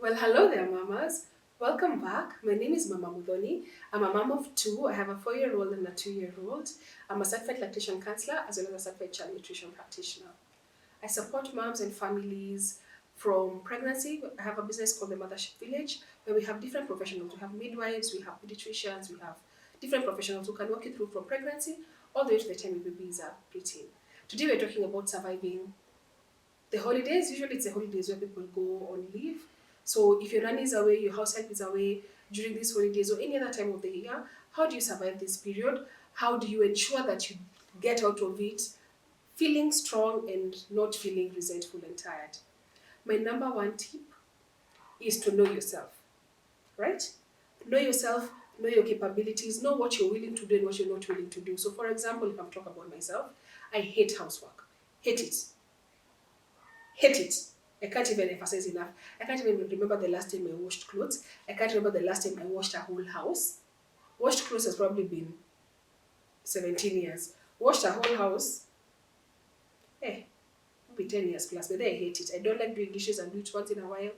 Well, hello there, mamas. Welcome back. My name is Mama Mudhoni. I'm a mom of two. I have a 4-year-old and a 2-year-old. I'm a certified lactation counselor as well as a certified child nutrition practitioner. I support moms and families from pregnancy. I have a business called the Mothership Village where we have different professionals. We have midwives, we have pediatricians, we have different professionals who can walk you through from pregnancy all the way to the time your babies are preteen. Today we're talking about surviving the holidays. Usually it's the holidays where people go on leave. So if your nanny is away, your house help is away during these holidays or any other time of the year, how do you survive this period? How do you ensure that you get out of it feeling strong and not feeling resentful and tired? My number one tip is to know yourself, right? Know yourself, know your capabilities, know what you're willing to do and what you're not willing to do. So, for example, if I'm talking about myself, I hate housework. Hate it. Hate it. I can't even emphasize enough. I can't even remember the last time I washed clothes. I can't remember the last time I washed a whole house. Washed clothes has probably been 17 years. Washed a whole house, eh, maybe 10 years plus. But then I hate it. I don't like doing dishes and do it once in a while.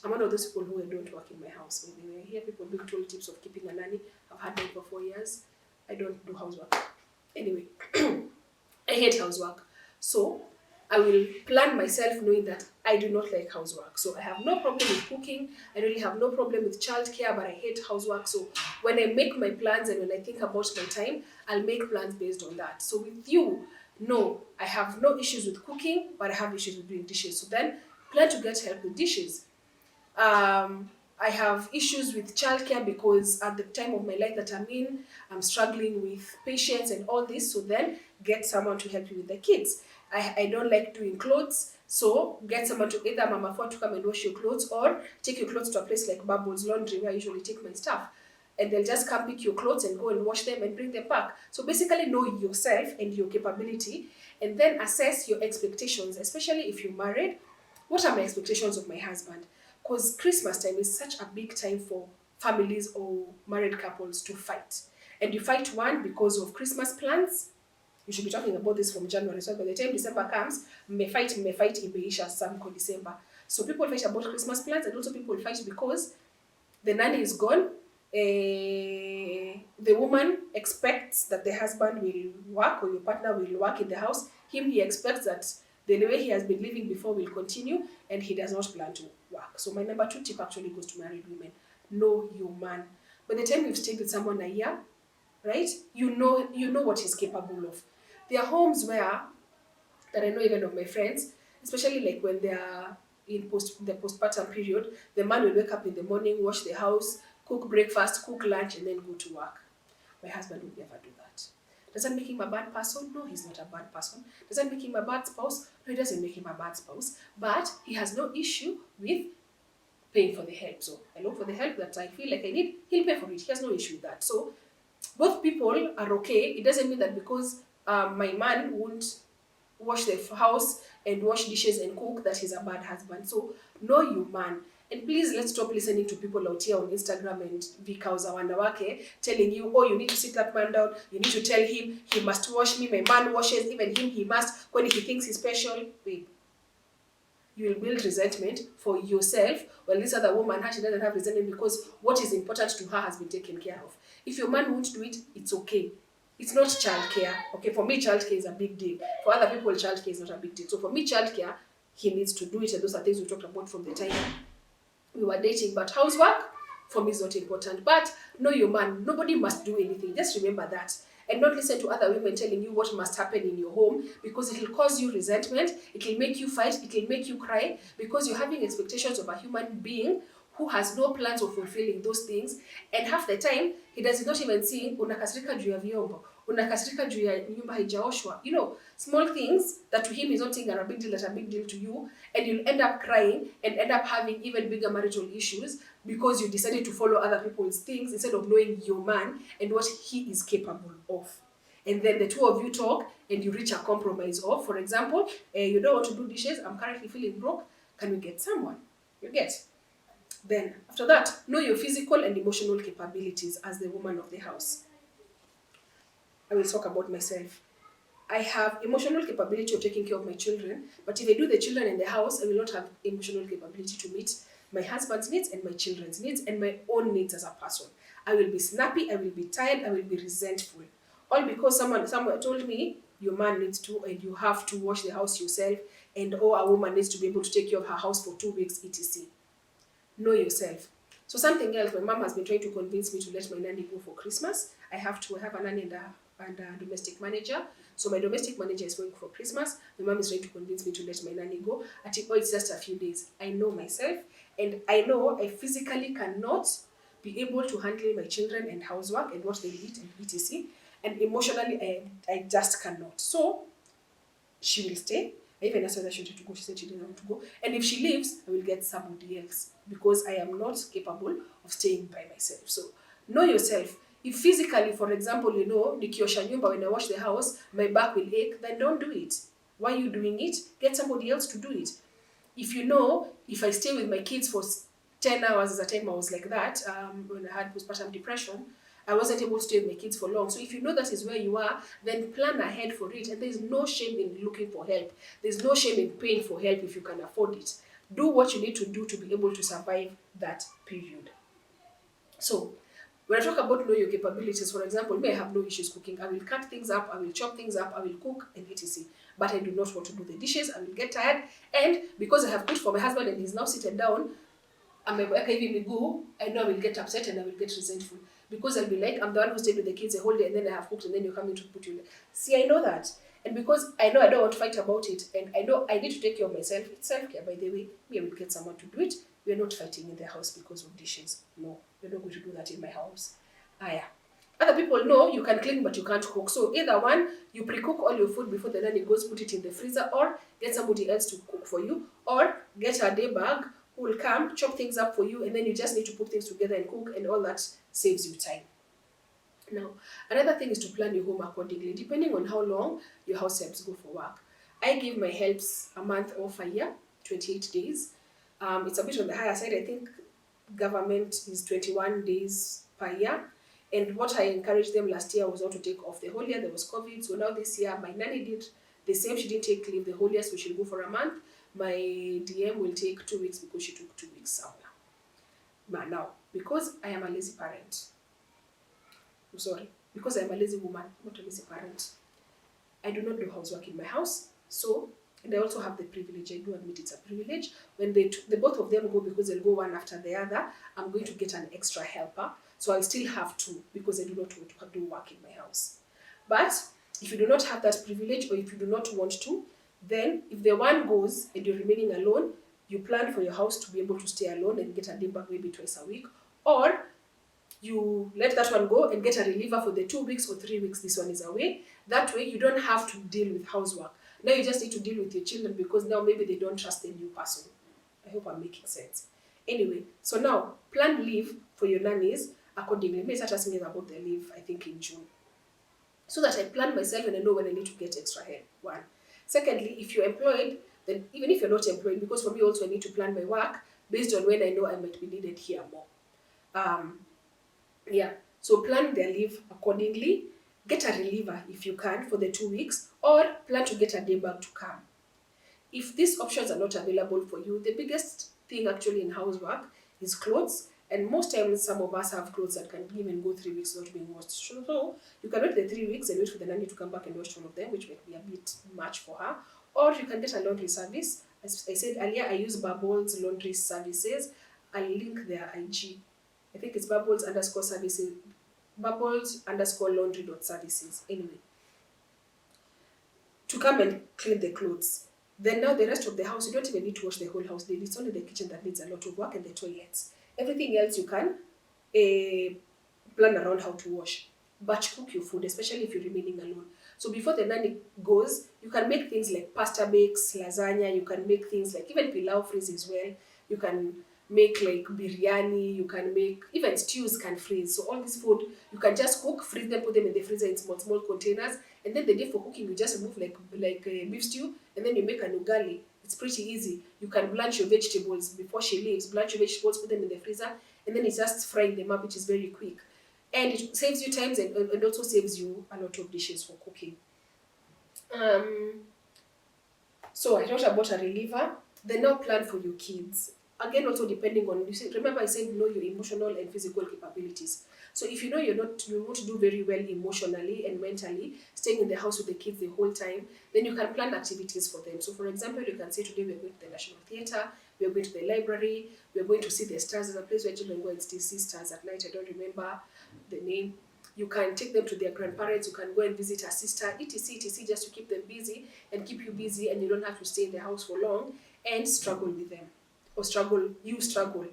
I'm one of those people who I don't work in my house. When I hear people being told tips of keeping a nanny, I've had them for 4 years. I don't do housework. Anyway, I hate housework. So I will plan myself knowing that I do not like housework. So I have no problem with cooking. I really have no problem with childcare, but I hate housework. So when I make my plans and when I think about my time, I'll make plans based on that. So with you, no, I have no issues with cooking, but I have issues with doing dishes. So then plan to get help with dishes. I have issues with childcare because at the time of my life that I'm in, I'm struggling with patience and all this. So then get someone to help you with the kids. I don't like doing clothes. So get someone to either mama for to come and wash your clothes or take your clothes to a place like Bubbles Laundry where I usually take my stuff. And they'll just come pick your clothes and go and wash them and bring them back. So basically know yourself and your capability and then assess your expectations, especially if you're married. What are my expectations of my husband? Because Christmas time is such a big time for families or married couples to fight. And you fight one because of Christmas plans. You should be talking about this from January. So by the time December comes, may fight imeisha some December. So people fight about Christmas plans and also people fight because the nanny is gone. The woman expects that the husband will work or your partner will work in the house. Him, he expects that the way he has been living before will continue and he does not plan to work. So my number two tip actually goes to married women. Know your man. By the time you've stayed with someone a year, right? You know what he's capable of. There are homes where that I know even of my friends, especially like when they are in the postpartum period, the man will wake up in the morning, wash the house, cook breakfast, cook lunch, and then go to work. My husband would never do that. Does that make him a bad person? No, he's not a bad person. Does that make him a bad spouse? No, it doesn't make him a bad spouse. But he has no issue with paying for the help. So I look for the help that I feel like I need, he'll pay for it. He has no issue with that. So both people are okay. It doesn't mean that because my man won't wash the house and wash dishes and cook that he's a bad husband. So know you man. And please let's stop listening to people out here on Instagram and Vikauza Wanawake telling you, oh, you need to sit that man down. You need to tell him he must wash me. My man washes, even him he must when he thinks he's special. Wait, you will build resentment for yourself while this other woman she doesn't have resentment because what is important to her has been taken care of. If your man won't do it, it's okay. It's not childcare. Okay, for me, childcare is a big deal. For other people, childcare is not a big deal. So for me, childcare, he needs to do it, and those are things we talked about from the time we were dating. But housework, for me, is not important. But know your man. Nobody must do anything. Just remember that. And not listen to other women telling you what must happen in your home because it will cause you resentment, it will make you fight, it will make you cry because you're having expectations of a human being who has no plans of fulfilling those things. And half the time, he does not even see unakasirika juu ya vyombo, unakasirika juu ya nyumba haijaoshwa. You know, small things that to him is not a big deal, that a big deal to you. And you'll end up crying and end up having even bigger marital issues because you decided to follow other people's things instead of knowing your man and what he is capable of. And then the two of you talk and you reach a compromise of, for example, you don't want to do dishes, I'm currently feeling broke, can we get someone? You get. Then, after that, know your physical and emotional capabilities as the woman of the house. I will talk about myself. I have emotional capability of taking care of my children, but if I do the children in the house, I will not have emotional capability to meet my husband's needs and my children's needs and my own needs as a person. I will be snappy, I will be tired, I will be resentful. All because someone told me your man needs to and you have to wash the house yourself, and or a woman needs to be able to take care of her house for 2 weeks, etc. Know yourself. So something else, my mom has been trying to convince me to let my nanny go for Christmas. I have a nanny and a domestic manager. So my domestic manager is going for Christmas. My mom is trying to convince me to let my nanny go. I think, oh, it's just a few days. I know myself, and I know I physically cannot be able to handle my children and housework and what they eat and etc. And emotionally, I just cannot. So she will stay. I even asked whether she wanted to go. She said she didn't want to go. And if she leaves, I will get somebody else because I am not capable of staying by myself. So know yourself. If physically, for example, nikiosha nyumba, when I wash the house, my back will ache, then don't do it. Why are you doing it? Get somebody else to do it. If if I stay with my kids for 10 hours, at a time I was like that, when I had postpartum depression, I wasn't able to stay with my kids for long. So if you know that is where you are, then plan ahead for it. And there's no shame in looking for help. There's no shame in paying for help if you can afford it. Do what you need to do to be able to survive that period. So when I talk about know your capabilities, for example, me, I have no issues cooking. I will cut things up, I will chop things up, I will cook and etc. But I do not want to do the dishes. I will get tired. And because I have cooked for my husband and he's now seated down, ameweka hivi miguu, I know I will get upset and I will get resentful. Because I'll be like, I'm the one who stayed with the kids a whole day and then I have cooked and then you're coming to put you in. See, I know that. And because I know I don't want to fight about it and I know I need to take care of myself, it's self-care, by the way. Me, I will get someone to do it. We're not fighting in the house because of dishes. No, we're not going to do that in my house. Yeah. Other people know you can clean but you can't cook. So either one, you pre-cook all your food before the nanny goes, put it in the freezer, or get somebody else to cook for you, or get a day bag who will come, chop things up for you, and then you just need to put things together and cook, and all that saves you time. Now, another thing is to plan your home accordingly, depending on how long your house helps go for work. I give my helps a month off a year, 28 days. It's a bit on the higher side. I think government is 21 days per year. And what I encouraged them last year was not to take off the whole year. There was COVID. So now this year, my nanny did the same. She didn't take leave the whole year, so she'll go for a month. My DM will take 2 weeks because she took 2 weeks somewhere. But now, because I am a lazy parent, I'm sorry, because I am a lazy woman, not a lazy parent, I do not do housework in my house. So, and I also have the privilege, I do admit it's a privilege. When the both of them go, because they'll go one after the other, I'm going to get an extra helper. So I still have two because I do not want to do work in my house. But if you do not have that privilege or if you do not want to, then if the one goes and you're remaining alone, you plan for your house to be able to stay alone and get a day back maybe twice a week. Or you let that one go and get a reliever for the 2 weeks or 3 weeks this one is away. That way you don't have to deal with housework. Now you just need to deal with your children because now maybe they don't trust the new person. I hope I'm making sense. Anyway, so now plan leave for your nannies accordingly. Maybe start asking about the leave, I think in June. So that I plan myself and I know when I need to get extra help. One. Secondly, if you're employed, then even if you're not employed, because for me also I need to plan my work based on when I know I might be needed here more. So plan their leave accordingly. Get a reliever if you can for the 2 weeks, or plan to get a day back to come. If these options are not available for you, the biggest thing actually in housework is clothes. And most times, some of us have clothes that can even go 3 weeks without being washed. So you can wait the 3 weeks and wait for the nanny to come back and wash all of them, which might be a bit much for her. Or you can get a laundry service. As I said earlier, I use Bubbles Laundry Services. I'll link their IG. I think it's Bubbles_services, Bubbles_laundry.services. Anyway, to come and clean the clothes. Then now the rest of the house, you don't even need to wash the whole house. It's only the kitchen that needs a lot of work and the toilets. Everything else you can plan around how to wash. Batch cook your food, especially if you're remaining alone. So before the nanny goes, you can make things like pasta bakes, lasagna, you can make things like even pilau freeze as well. You can make like biryani, you can make, even stews can freeze. So all this food, you can just cook, freeze them, put them in the freezer in small containers. And then the day for cooking, you just remove like a beef stew, and then you make an ugali. It's pretty easy. You can blanch your vegetables before she leaves. Blanch your vegetables, put them in the freezer, and then it's just frying them up, which is very quick. And it saves you time and also saves you a lot of dishes for cooking. So I talked about a reliever. Then now plan for your kids. Again, also depending on, you see, remember I said know your emotional and physical capabilities. So if you know you won't do very well emotionally and mentally, staying in the house with the kids the whole time, then you can plan activities for them. So for example, you can say today we're going to the National Theatre, we're going to the library, we're going to see the stars. There's a place where children go and see stars at night. I don't remember the name. You can take them to their grandparents, you can go and visit a sister, etc, etc, just to keep them busy and keep you busy, and you don't have to stay in the house for long and struggle with them. Or you struggle.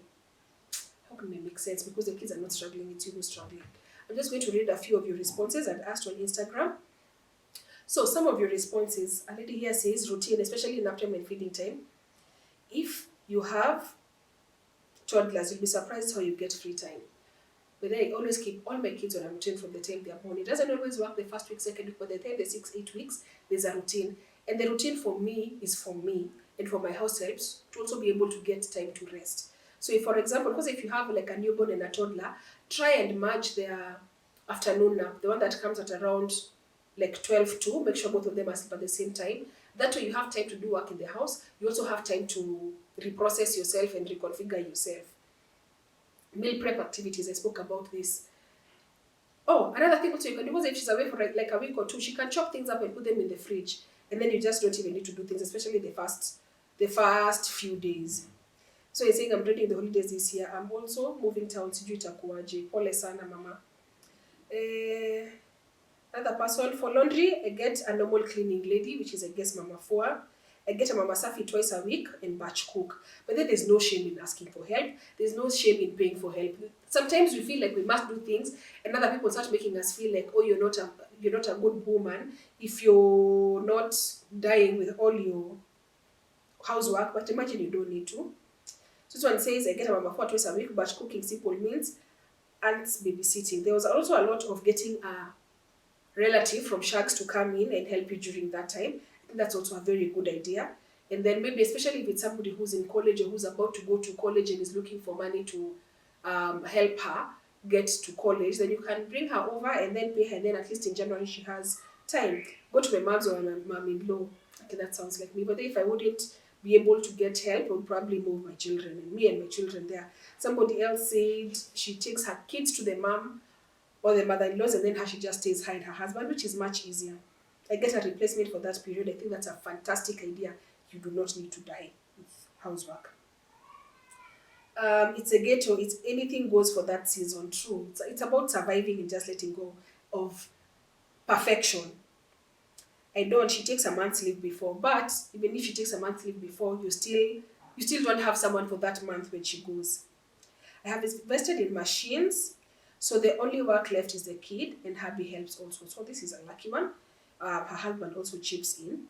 How can it make sense? Because the kids are not struggling, it's you who's struggling. I'm just going to read a few of your responses I'd asked on Instagram. So some of your responses, a lady here says routine, especially in nap time and feeding time. If you have toddlers, you'll be surprised how you get free time. But then I always keep all my kids on a routine from the time they are born. It doesn't always work the first week, second week, but the time they're 6, 8 weeks, there's a routine. And the routine for me is for me and for my house helps to also be able to get time to rest. So if, for example, because if you have like a newborn and a toddler, try and merge their afternoon nap, the one that comes at around like 12 to, make sure both of them are asleep at the same time. That way you have time to do work in the house. You also have time to reprocess yourself and reconfigure yourself. Meal prep activities, I spoke about this. Oh, another thing also you can do is if she's away for like a week or two, she can chop things up and put them in the fridge. And then you just don't even need to do things, especially the first few days. So you're saying I'm dreading the holidays this year. I'm also moving town, sijui itakuwaje. Pole sana mama. Another person for laundry, I get a normal cleaning lady, which is I guess mama 4. I get a mama safi twice a week and batch cook. But then there's no shame in asking for help. There's no shame in paying for help. Sometimes we feel like we must do things, and other people start making us feel like, oh, you're not a good woman if you're not dying with all your housework. But imagine you don't need to. So this one says I get a mama 4 twice a week, batch cooking, simple meals, and babysitting. There was also a lot of getting a relative from Sharks to come in and help you during that time. I think that's also a very good idea. And then maybe especially if it's somebody who's in college or who's about to go to college and is looking for money to help her get to college, then you can bring her over and then pay her. And then at least in January she has time. Go to my mom's or my mom-in-law. Okay, that sounds like me. But if I wouldn't be able to get help, I would probably move my children and me and my children there. Somebody else said she takes her kids to the mom or the mother-in-laws, and then she just stays behind her husband, which is much easier. I get a replacement for that period. I think that's a fantastic idea. You do not need to die with housework. It's a ghetto. It's anything goes for that season. True. It's about surviving and just letting go of perfection. I don't. She takes a month's leave before, but even if she takes a month's leave before, you still don't have someone for that month when she goes. I have invested in machines, so the only work left is the kid, and hubby helps also. So this is a lucky one. Her husband also chips in.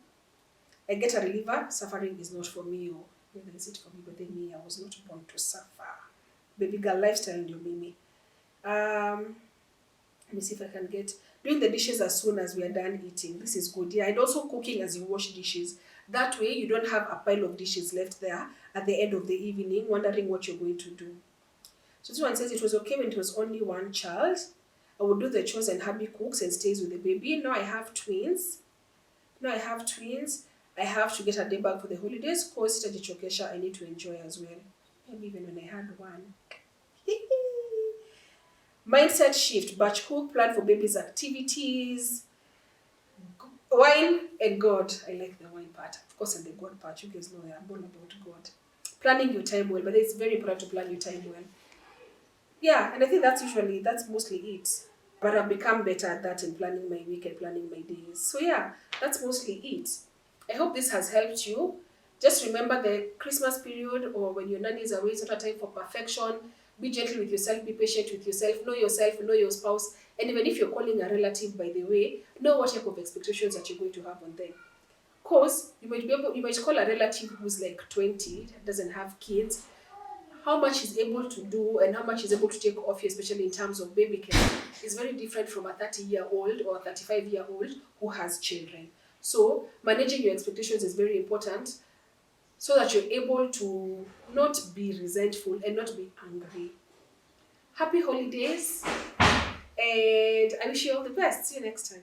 I get a reliever. Suffering is not for me. Or maybe is it for me? But then me, I was not born to suffer. Baby girl lifestyle, you mimi. Let me see if I can get doing the dishes as soon as we are done eating. This is good. Yeah, and also cooking as you wash dishes. That way, you don't have a pile of dishes left there at the end of the evening, wondering what you're going to do. So this one says it was okay when it was only one child. I would do the chores and hubby cooks and stays with the baby. Now I have twins. I have to get a day back for the holidays because sitajichokesha, I need to enjoy as well. Maybe even when I had one. Mindset shift, batch cook, plan for baby's activities, wine and God. I like the wine part. Of course, and the God part. You guys know I'm all about God. Planning your time well, but it's very important to plan your time well. Yeah, and I think that's mostly it. But I've become better at that in planning my week and planning my days. So yeah, that's mostly it. I hope this has helped you. Just remember the Christmas period or when your nanny is away, it's not a time for perfection. Be gentle with yourself, be patient with yourself, know your spouse. And even if you're calling a relative, by the way, know what type of expectations that you're going to have on them. Because you might call a relative who's like 20, doesn't have kids, how much he's able to do and how much he's able to take off you, especially in terms of baby care, is very different from a 30-year-old or a 35-year-old who has children. So managing your expectations is very important so that you're able to not be resentful and not be angry. Happy holidays, and I wish you all the best. See you next time.